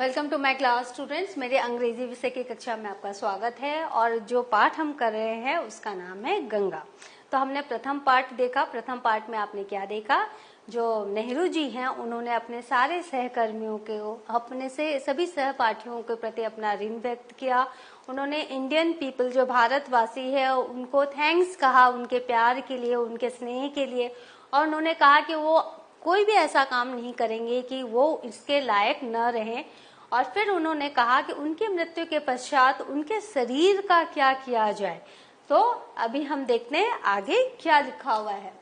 Welcome to my class students. मेरे अंग्रेजी विषय की कक्षा में आपका स्वागत है और जो पाठ हम कर रहे हैं उसका नाम है गंगा। तो हमने प्रथम पाठ देखा। प्रथम पाठ में आपने क्या देखा? जो नेहरू जी हैं उन्होंने अपने सारे सहकर्मियों के अपने से सभी सहपाठियों के प्रति अपना ऋण व्यक्त किया। उन्होंने इंडियन पीपल जो भारतवासी है उनको थैंक्स कहा उनके प्यार के लिए, उनके स्नेह के लिए, और उन्होंने कहा कि वो कोई भी ऐसा काम नहीं करेंगे कि वो इसके लायक न रहें। और फिर उन्होंने कहा कि उनकी मृत्यु के पश्चात उनके शरीर का क्या किया जाए। तो अभी हम देखते हैं आगे क्या लिखा हुआ है।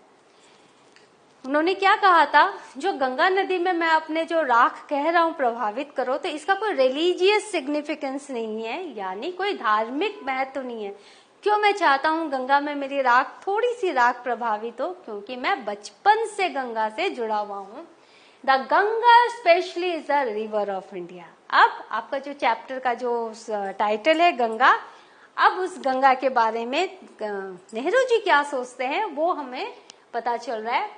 उन्होंने क्या कहा था? जो गंगा नदी में मैं अपने जो राख कह रहा हूं प्रभावित करो, तो इसका कोई रिलीजियस सिग्निफिकेंस नहीं है, यानी कोई धार्मिक महत्व नहीं है। क्यों मैं चाहता हूं गंगा में मेरी राख, थोड़ी सी राख प्रभावित हो? क्योंकि मैं बचपन से गंगा से जुड़ा हुआ हूं। The Ganga specially is the river of India. अब आपका जो चैप्टर का जो टाइटल है गंगा, अब उस गंगा के बारे में नेहरू जी क्या सोचते हैं वो हमें पता चल रहा है।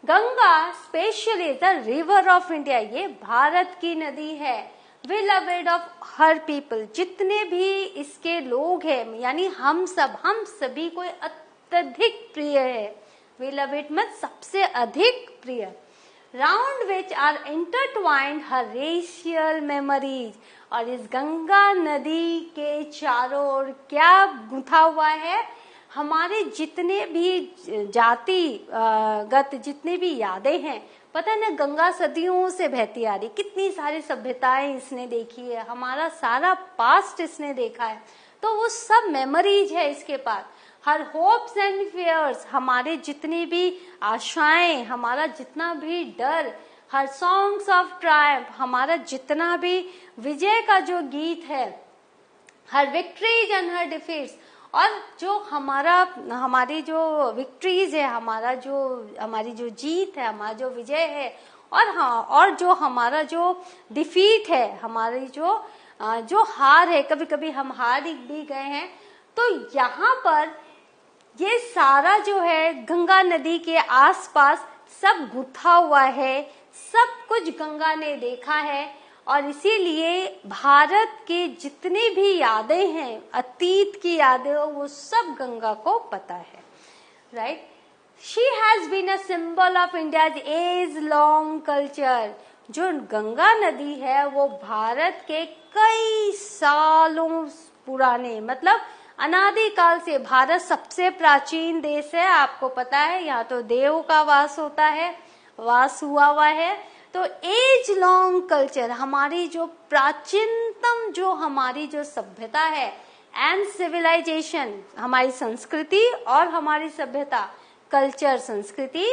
Ganga specially the river of India, ये भारत की नदी है। Beloved of her people, जितने भी इसके लोग हैं, यानी हम सभी को अत्यधिक प्रिय है। Beloved मत सबसे अधिक प्रिय। Round which are intertwined her racial memories, और इस गंगा नदी के चारों ओर क्या गुंथा हुआ है? हमारे जितने भी जातिगत जितने भी यादें हैं। पता है ना, गंगा सदियों से बहती आ रही, कितनी सारी सभ्यताएं इसने देखी है, हमारा सारा पास्ट इसने देखा है, तो वो सब मेमोरीज है इसके पास। हर होप्स एंड फियर्स, हमारे जितनी भी आशाएं, हमारा जितना भी डर, हर सॉन्ग्स ऑफ ट्रायम्फ, हमारा जितना भी विजय का जो गीत है, हर विक्ट्रीज एंड हर डिफीट्स, और जो हमारी जो विक्ट्रीज है, हमारी जो जीत है, हमारा जो विजय है, और जो हमारा जो डिफीट है, हमारी जो हार है, कभी कभी हम हार भी गए हैं। तो यहाँ पर ये सारा जो है गंगा नदी के आसपास सब गुथा हुआ है, सब कुछ गंगा ने देखा है, और इसीलिए भारत के जितनी भी यादें हैं, अतीत की यादें, वो सब गंगा को पता है। Right? She has been a symbol of India's age long culture. जो गंगा नदी है वो भारत के कई सालों पुराने, मतलब अनादिकाल से, भारत सबसे प्राचीन देश है, आपको पता है। यहाँ तो देव का वास हुआ है। तो एज लॉन्ग कल्चर, हमारी जो प्राचीनतम हमारी जो सभ्यता है, एंड सिविलाइजेशन, हमारी संस्कृति और हमारी सभ्यता, कल्चर संस्कृति,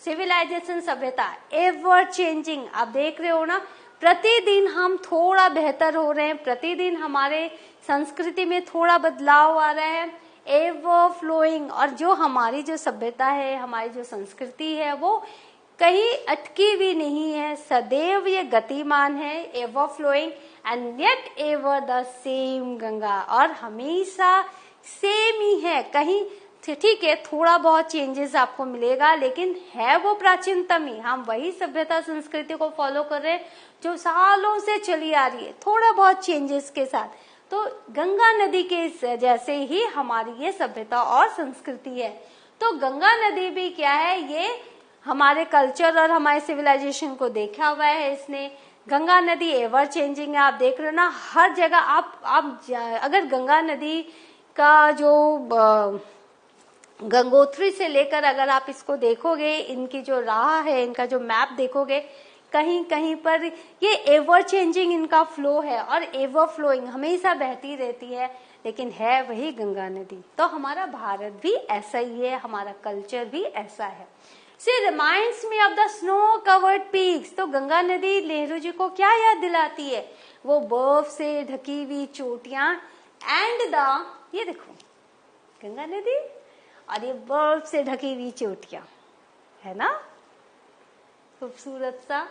सिविलाइजेशन सभ्यता, एवर चेंजिंग। आप देख रहे हो ना, प्रतिदिन हम थोड़ा बेहतर हो रहे हैं, प्रतिदिन हमारे संस्कृति में थोड़ा बदलाव आ रहा है, एवर फ्लोइंग। और जो हमारी जो सभ्यता है, हमारी जो संस्कृति है, वो कहीं अटकी भी नहीं है, सदैव ये गतिमान है, ever flowing and yet ever the same Ganga, और हमेशा सेम ही है। कहीं ठीक है, थोड़ा बहुत चेंजेस आपको मिलेगा, लेकिन है वो प्राचीनतम ही। हम वही सभ्यता संस्कृति को फॉलो कर रहे हैं जो सालों से चली आ रही है, थोड़ा बहुत चेंजेस के साथ। तो गंगा नदी के जैसे ही हमारी ये सभ्यता और संस्कृति है। तो गंगा नदी भी क्या है? ये हमारे कल्चर और हमारे सिविलाइजेशन को देखा हुआ है इसने। गंगा नदी एवर चेंजिंग है, आप देख रहे हो ना, हर जगह आप अगर गंगा नदी का जो गंगोत्री से लेकर अगर आप इसको देखोगे, इनकी जो राह है, इनका जो मैप देखोगे, कहीं कहीं पर ये एवर चेंजिंग इनका फ्लो है, और एवर फ्लोइंग, हमेशा बहती रहती है, लेकिन है वही गंगा नदी। तो हमारा भारत भी ऐसा ही है, हमारा कल्चर भी ऐसा है। She reminds me of the snow-covered peaks। तो गंगा नदी नेहरू जी को क्या याद दिलाती है? वो बर्फ से ढकी हुई चोटियां, एंड ये देखो गंगा नदी और ये बर्फ से ढकी हुई चोटियां, है ना, खूबसूरत सा।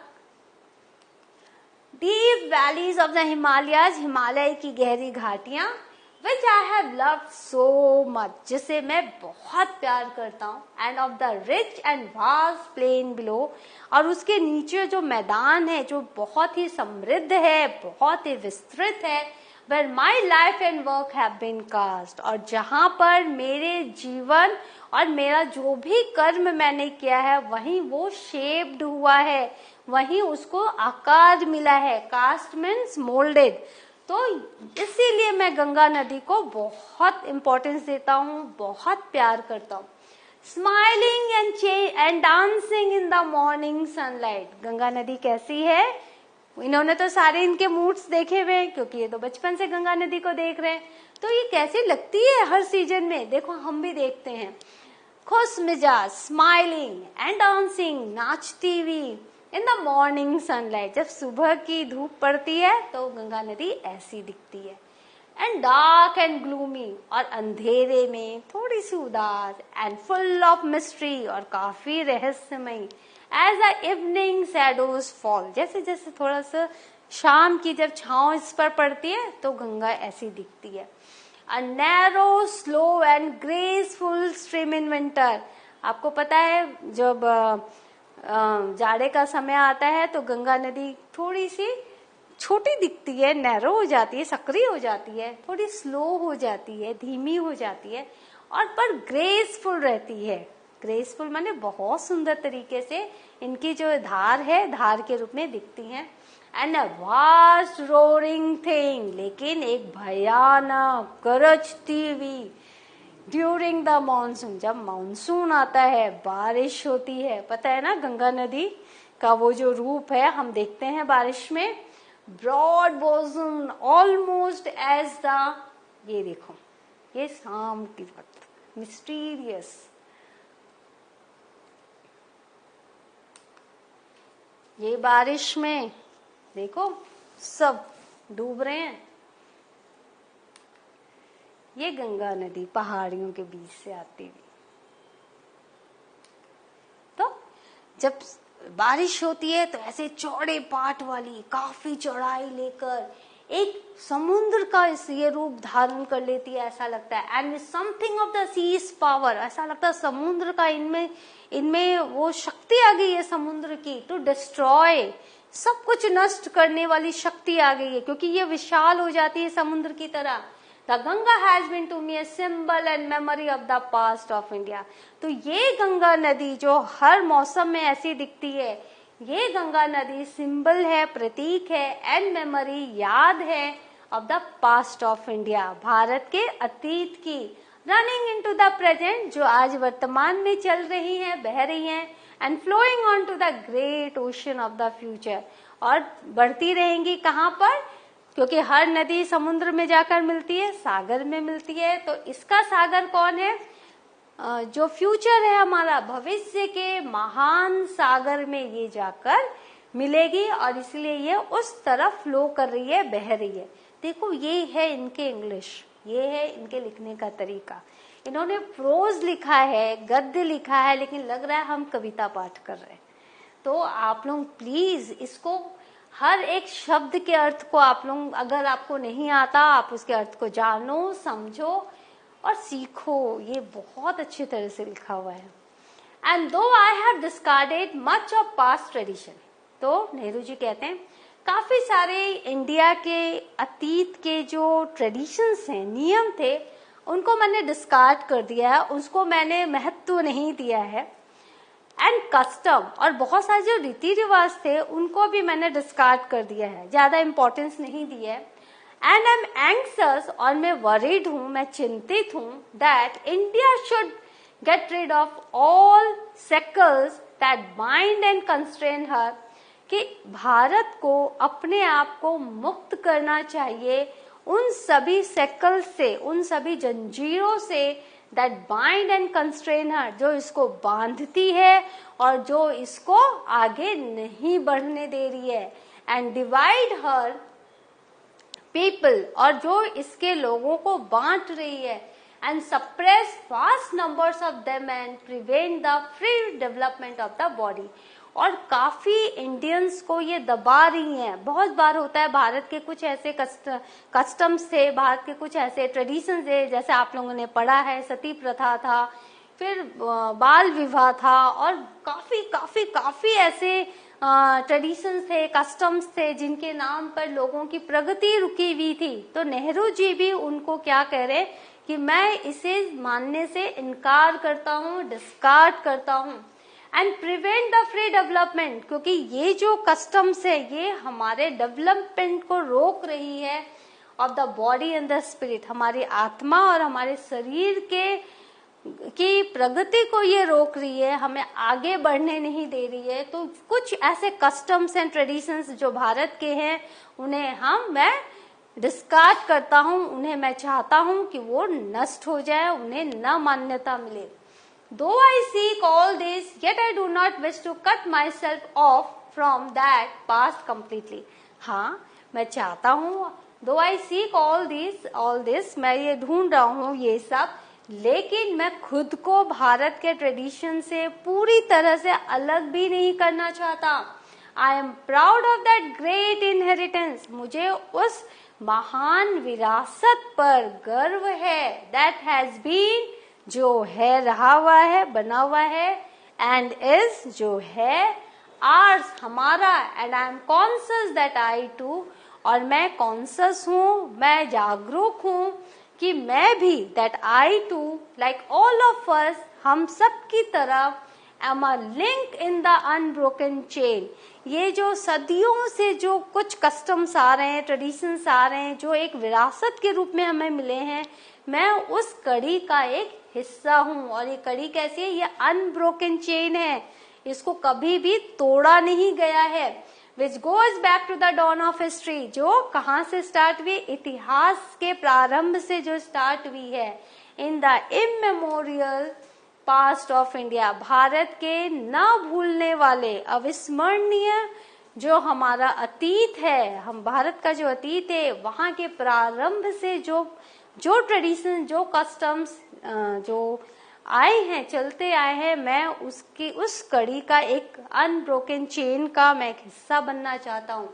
Deep valleys of the Himalayas, Himalaya की गहरी घाटियां, which I have loved so much, जिसे मैं बहुत प्यार करता हूँ, and of the rich and vast plain below, और उसके नीचे जो मैदान है जो बहुत ही समृद्ध है, बहुत ही विस्तृत है, where my life and work have been cast, और जहाँ पर मेरे जीवन और मेरा जो भी कर्म मैंने किया है वहीं वो शेप्ड हुआ है, वहीं उसको आकार मिला है. Cast means moulded. तो इसीलिए मैं गंगा नदी को बहुत इंपॉर्टेंस देता हूँ, बहुत प्यार करता हूँ. Smiling and dancing in the morning sunlight. Ganga नदी कैसी है? इन्होंने तो सारे इनके मूड्स देखे हुए हैं, क्योंकि ये तो बचपन से गंगा नदी को देख रहे हैं. तो ये कैसी लगती है हर सीजन में, देखो हम भी देखते हैं. खुश मिजाज, स्माइलिंग एंड डांसिंग, नाचती हुई इन द मॉर्निंग सनलाइट. जब सुबह की धूप पड़ती है तो गंगा नदी ऐसी दिखती है. एंड डार्क एंड ग्लूमी, और अंधेरे में थोड़ी सी उदास, एंड फुल ऑफ मिस्ट्री, और काफी रहस्यमयी. As the evening shadows fall, जैसे जैसे थोड़ा सा शाम की जब छांव इस पर पड़ती है तो गंगा ऐसी दिखती है. A narrow slow and graceful stream in winter. आपको पता है जब जाड़े का समय आता है तो गंगा नदी थोड़ी सी छोटी दिखती है, नैरो हो जाती है, सक्रिय हो जाती है, थोड़ी स्लो हो जाती है, धीमी हो जाती है, और पर ग्रेसफुल रहती है. ग्रेसफुल माने बहुत सुंदर तरीके से इनकी जो धार है धार के रूप में दिखती है. And a vast roaring thing, लेकिन एक भयानक गरजती हुई ड्यूरिंग द मानसून. जब मानसून आता है, बारिश होती है, पता है ना गंगा नदी का वो जो रूप है हम देखते हैं बारिश में. ब्रॉड बोसम ऑलमोस्ट एज द, ये देखो ये शाम की वक्त, मिस्टीरियस. ये बारिश में देखो सब डूब रहे हैं. ये गंगा नदी पहाड़ियों के बीच से आती हुई. तो जब बारिश होती है तो ऐसे चौड़े पाट वाली काफी चौड़ाई लेकर एक समुद्र का ये रूप धारण कर लेती है, ऐसा लगता है. And something of the sea's power, ऐसा लगता है समुद्र का इनमें वो शक्ति आ गई है समुद्र की, टू डिस्ट्रॉय, सब कुछ नष्ट करने वाली शक्ति आ गई है, क्योंकि ये विशाल हो जाती है समुद्र की तरह. The Ganga has been to me a symbol and memory of the past of India. तो ये गंगा नदी जो हर मौसम में ऐसी दिखती है, ये गंगा नदी सिंबल है, प्रतीक है, एंड मेमोरी, याद है, of the past of India, Bharat के अतीत की. रनिंग इनटू द प्रेजेंट, जो आज वर्तमान में चल रही हैं, बह रही हैं, and flowing on to the great ocean of the future, और बढ़ती रहेंगी कहाँ पर, क्योंकि हर नदी समुद्र में जाकर मिलती है, सागर में मिलती है. तो इसका सागर कौन है? जो फ्यूचर है हमारा, भविष्य के महान सागर में ये जाकर मिलेगी, और इसलिए ये उस तरफ फ्लो कर रही है, बह रही है. देखो ये है इनके इंग्लिश, ये है इनके लिखने का तरीका. इन्होंने प्रोज लिखा है, गद्य लिखा है, लेकिन लग रहा है हम कविता पाठ कर रहे हैं. तो आप लोग प्लीज इसको, हर एक शब्द के अर्थ को आप लोग, अगर आपको नहीं आता आप उसके अर्थ को जानो, समझो और सीखो. ये बहुत अच्छी तरह से लिखा हुआ है. एंड दो I have discarded much of past tradition. तो नेहरू जी कहते हैं काफी सारे इंडिया के अतीत के जो ट्रेडिशंस हैं, नियम थे, उनको मैंने डिस्कार्ड कर दिया है, उसको मैंने महत्व नहीं दिया है. एंड कस्टम, और बहुत सारे जो रीति रिवाज थे उनको भी मैंने डिस्कार्ड कर दिया है, ज्यादा इंपॉर्टेंस नहीं दी है. एंड आई एम एंक्सियस, और मैं वरीड हूं, मैं चिंतित हूं, that India should get rid of all shackles that bind and constrain her, कि भारत को अपने आप को मुक्त करना चाहिए उन सभी सेकल से, उन सभी जंजीरों से, दैट बाइंड एंड कंस्ट्रेन हर, जो इसको बांधती है और जो इसको आगे नहीं बढ़ने दे रही है. एंड डिवाइड हर पीपल, और जो इसके लोगों को बांट रही है. And suppress vast numbers of them and prevent the free development of the body, और काफी इंडियंस को ये दबा रही हैं। बहुत बार होता है भारत के कुछ ऐसे कस्टम्स थे, भारत के कुछ ऐसे ट्रेडिशंस थे, जैसे आप लोगों ने पढ़ा है सती प्रथा था, फिर बाल विवाह था, और काफी काफी काफी ऐसे ट्रेडिशंस थे, कस्टम्स थे, जिनके नाम पर लोगों की प्रगति रुकी हुई थी। तो नेहरू जी भी उनको क्या कह रहे कि मैं इसे मानने से इनकार करता हूँ, डिस्कार्ड करता हूँ, and prevent the free development, क्योंकि ये जो कस्टम्स है ये हमारे डेवलपमेंट को रोक रही है of the body and the spirit, हमारी आत्मा और हमारे शरीर की प्रगति को ये रोक रही है, हमें आगे बढ़ने नहीं दे रही है। तो कुछ ऐसे कस्टम्स एंड ट्रेडिशंस जो भारत के हैं उन्हें मैं डिस्कार्ड करता हूँ, उन्हें मैं चाहता हूँ कि वो नष्ट हो जाए, उन्हें न मान्यता मिले। Though I seek all this, yet I do not wish to cut myself off from that past completely. हाँ, मैं चाहता हूँ, though I seek all this, मैं ये ढूंढ रहा हूँ ये सब, लेकिन मैं खुद को भारत के ट्रेडिशन से पूरी तरह से अलग भी नहीं करना चाहता। I am proud of that great inheritance. मुझे उस महान विरासत पर गर्व है, that has been, जो है, रहा हुआ है, बना हुआ है, and is, जो है, ours, हमारा, and I am conscious that I too, और मैं कॉन्सियस हूँ, मैं जागरूक हूँ कि मैं भी, that I too, like all of us, हम सब की तरह, am a link in the unbroken chain. ये जो सदियों से जो कुछ कस्टम्स आ रहे हैं, ट्रेडिशंस आ रहे हैं, जो एक विरासत के रूप में हमें मिले हैं, मैं उस कड़ी का एक हिस्सा हूँ। और ये कड़ी कैसी है? ये अनब्रोकन चेन है, इसको कभी भी तोड़ा नहीं गया है। Which goes back to the dawn of history, जो कहाँ से स्टार्ट हुई? इतिहास के प्रारंभ से जो स्टार्ट हुई है। In the immemorial past of India, Bharat के न भूलने वाले, अविस्मरणीय जो हमारा अतीत है, हम भारत का जो अतीत है, वहां के प्रारंभ से जो ट्रेडिशन, जो कस्टम्स जो आए हैं, चलते आए हैं, मैं उस कड़ी का एक अनब्रोकन चेन का मैं एक हिस्सा बनना चाहता हूँ।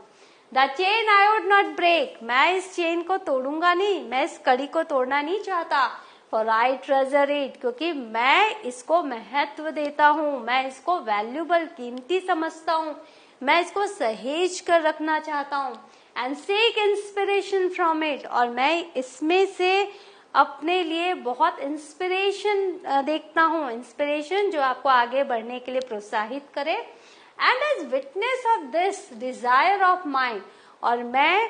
The chain I would not break, मैं इस चेन को तोड़ूंगा नहीं, मैं इस कड़ी को तोड़ना नहीं चाहता। फॉर आई ट्रेजर इट, क्योंकि मैं इसको महत्व देता हूँ, मैं इसको वैल्यूबल, कीमती समझता हूँ, मैं इसको सहेज कर रखना चाहता हूँ। And seek inspiration from it, और मैं इसमें से अपने लिए बहुत इंस्पिरेशन देखता हूँ, इंस्पिरेशन जो आपको आगे बढ़ने के लिए प्रोत्साहित करे। And as witness of this desire of mind, और मैं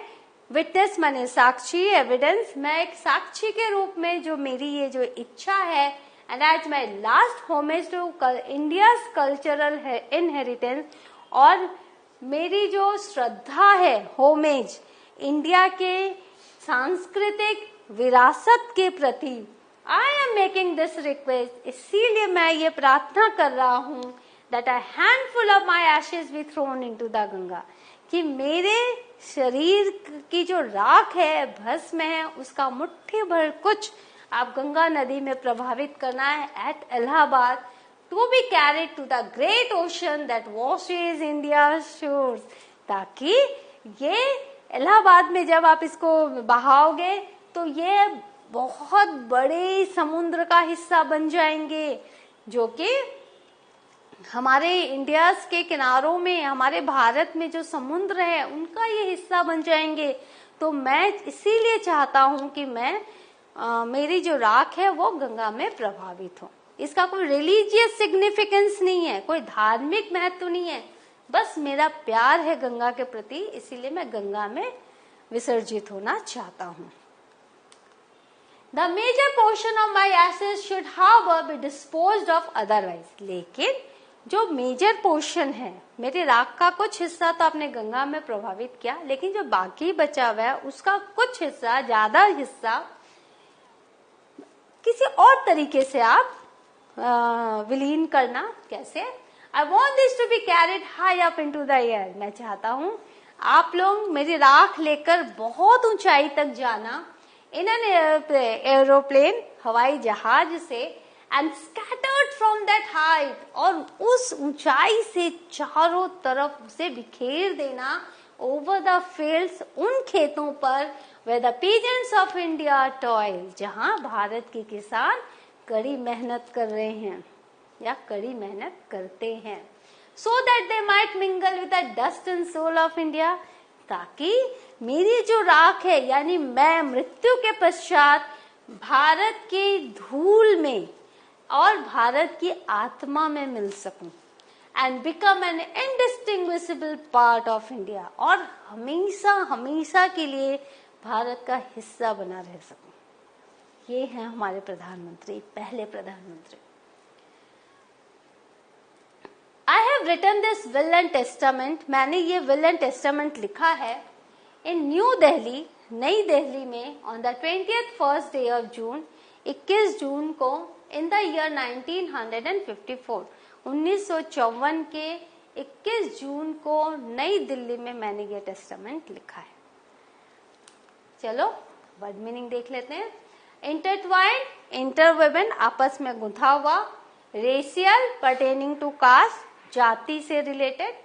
विटनेस माने साक्षी, एविडेंस, मैं एक साक्षी के रूप में जो मेरी ये जो इच्छा है, and as my last homage to India's cultural inheritance, और मेरी जो श्रद्धा है, होमेज इंडिया के सांस्कृतिक विरासत के प्रति, I am making this request, इसीलिए मैं ये प्रार्थना कर रहा हूँ that a handful of my Ashes be thrown into the Ganga, कि मेरे शरीर की जो राख है, भस्म है, उसका मुट्ठी भर कुछ आप गंगा नदी में प्रभावित करना है at Allahabad, to be carried to the great ocean that washes India shores, ताकि ये इलाहाबाद में जब आप इसको बहाओगे तो ये बहुत बड़े समुद्र का हिस्सा बन जाएंगे, जो कि हमारे इंडिया के किनारों में, हमारे भारत में जो समुद्र है उनका ये हिस्सा बन जाएंगे। तो मैं इसीलिए चाहता हूँ कि मेरी जो राख है वो गंगा में प्रभावित हो। इसका कोई रिलीजियस सिग्निफिकेंस नहीं है, कोई धार्मिक महत्व नहीं है, बस मेरा प्यार है गंगा के प्रति, इसीलिए मैं गंगा में विसर्जित होना चाहता हूँ। The major portion of my ashes should however be disposed of otherwise, लेकिन जो मेजर पोर्शन है, मेरे राख का कुछ हिस्सा तो आपने गंगा में प्रभावित किया, लेकिन जो बाकी बचा हुआ है उसका कुछ हिस्सा, ज्यादा हिस्सा किसी और तरीके से आप विलीन करना। कैसे? I want this to be carried high up into the air, मैं चाहता हूँ आप लोग मेरी राख लेकर बहुत ऊंचाई तक जाना, इन एन एरोप्लेन, हवाई जहाज से, and scattered from that height, और उस ऊंचाई से चारों तरफ उसे बिखेर देना ओवर द फील्ड्स, उन खेतों पर where the peasants of India toil, जहां भारत के किसान कड़ी मेहनत कर रहे हैं या कड़ी मेहनत करते हैं, so that they might mingle with the dust and soul of India, ताकि मेरी जो राख है यानी मैं मृत्यु के पश्चात भारत की धूल में और भारत की आत्मा में मिल सकूं, and become an indistinguishable part of India, और हमेशा हमेशा के लिए भारत का हिस्सा बना रह सकूं। ये हैं हमारे प्रधानमंत्री, पहले प्रधानमंत्री। I have written this will and testament, मैंने ये will and testament लिखा है in न्यू दिल्ली, नई दिल्ली में on the 21st day of June, 21 जून को in the year 1954, 1954 के 21 जून को नई दिल्ली में मैंने ये टेस्टामेंट लिखा है। चलो वर्ड मीनिंग देख लेते हैं। इंटरट्वाइंड, इंटरवोवन, आपस में गुंथा हुआ। रेशियल, पर्टेनिंग टू कास्ट, जाति से रिलेटेड।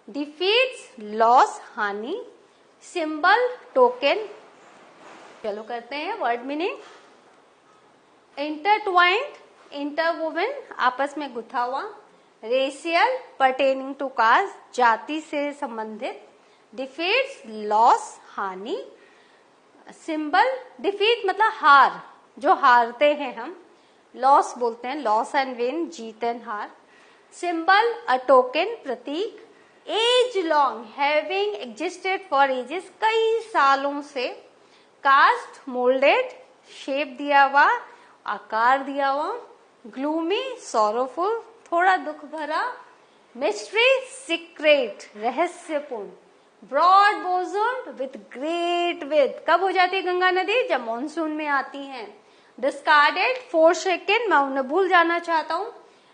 डिफीट्स, लॉस, हानि। Symbol, token. चलो करते हैं वर्ड मीनिंग। इंटरट्वाइंड, इंटरवोवन, आपस में गुंथा हुआ। रेशियल, पर्टेनिंग टू कास्ट, जाति से संबंधित। डिफीट्स, लॉस, हानि। सिंबल, डिफीट मतलब हार, जो हारते हैं हम, लॉस बोलते हैं, लॉस एंड विन, जीत एंड हार। सिंबल, अ टोकन, प्रतीक। Age long, having existed for ages, कई सालों से। कास्ट, मोल्डेड, शेप दिया हुआ, आकार दिया हुआ। ग्लूमी, सॉरोफुल, थोड़ा दुख भरा। मिस्ट्री, सीक्रेट, रहस्यपूर्ण। Broad bosomed, with great with, कब हो जाती है गंगा नदी? जब मॉनसून में आती हैं। डिस्कार्डेड, फोरसेकन, मैं उन्हें भूल जाना चाहता हूँ।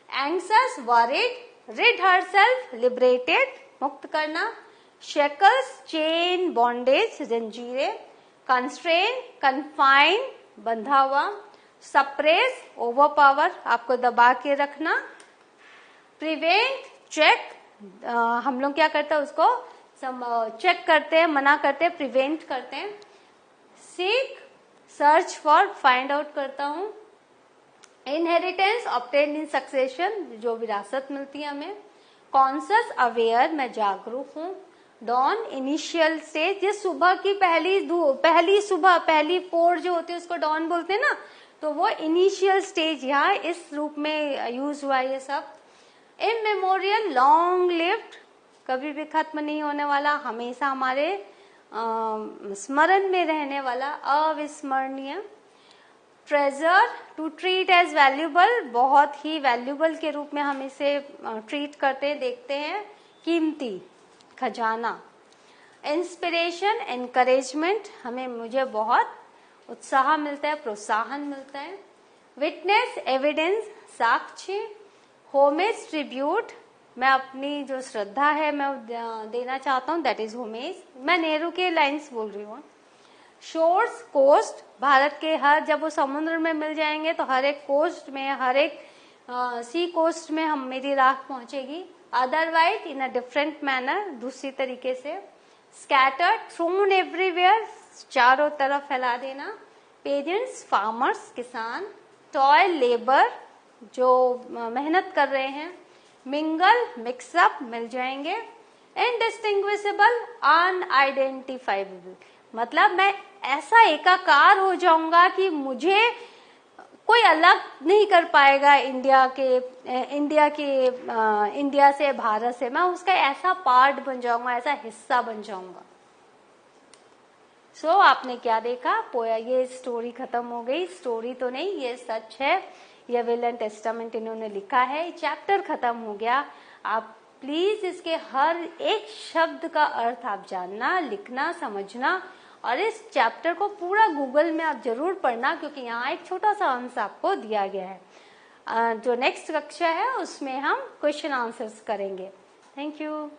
एंग्सस, वरीड। रिड हरसेल्फ, लिबरेटेड, मुक्त करना। शेकल्स, चेन, बॉन्डेज, जंजीरें। कंस्ट्रेन, कन्फाइन, बंधा हुआ। सप्रेस, ओवरपावर, आपको दबा के रखना। प्रिवेंट, चेक, हम लोग क्या करते हैं उसको चेक करते हैं, मना करते हैं, प्रिवेंट करते हैं। Seek, search for, find out करता हूं। इनहेरिटेंस, ऑब्टेन इन सक्सेशन, जो विरासत मिलती है हमें। कॉन्शियस, अवेयर, मैं जागरूक हूं। डॉन, इनिशियल स्टेज, ये सुबह की पहली सुबह, पहली पोर जो होती है उसको डॉन बोलते हैं ना, तो वो इनिशियल स्टेज यहाँ इस रूप में यूज हुआ ये सब। इमेमोरियल, लॉन्ग लिव्ड, कभी भी खत्म नहीं होने वाला, हमेशा हमारे स्मरण में रहने वाला, अविस्मरणीय। Treasure, to treat as valuable, बहुत ही वैल्यूबल के रूप में हम इसे ट्रीट करते हैं, देखते हैं। कीमती, खजाना। इंस्पिरेशन, एनकरेजमेंट, मुझे बहुत उत्साह मिलता है, प्रोत्साहन मिलता है। विटनेस, एविडेंस, साक्ष्य। होमेज, ट्रिब्यूट, मैं अपनी जो श्रद्धा है मैं देना चाहता हूँ, दैट इज होमेज। मैं नेहरू के लाइन्स बोल रही हूँ। शोर्स, कोस्ट, भारत के हर, जब वो समुद्र में मिल जाएंगे तो हर एक कोस्ट में, हर एक सी कोस्ट में मेरी राख पहुंचेगी। Otherwise, in a different manner, दूसरी तरीके से। स्कैटर्ड, थ्रोन एवरीवेयर, चारों तरफ फैला देना। पेजेंट्स, फार्मर्स, किसान। टॉयल, लेबर, जो मेहनत कर रहे हैं। मिंगल, मिक्सअप, मिल जाएंगे। इनडिस्टिंग्विशेबल, अनआइडेंटिफाइबल, मतलब मैं ऐसा एकाकार हो जाऊंगा कि मुझे कोई अलग नहीं कर पाएगा इंडिया से, भारत से, मैं उसका ऐसा पार्ट बन जाऊंगा, ऐसा हिस्सा बन जाऊंगा। सो आपने क्या देखा? पोया, ये स्टोरी खत्म हो गई। स्टोरी तो नहीं, ये सच है, ये विल एंड टेस्टामेंट इन्होंने लिखा है। चैप्टर खत्म हो गया। आप प्लीज इसके हर एक शब्द का अर्थ आप जानना, लिखना, समझना, और इस चैप्टर को पूरा गूगल में आप जरूर पढ़ना, क्योंकि यहाँ एक छोटा सा अंश आपको दिया गया है। जो नेक्स्ट कक्षा है उसमें हम क्वेश्चन आंसर्स करेंगे। Thank you.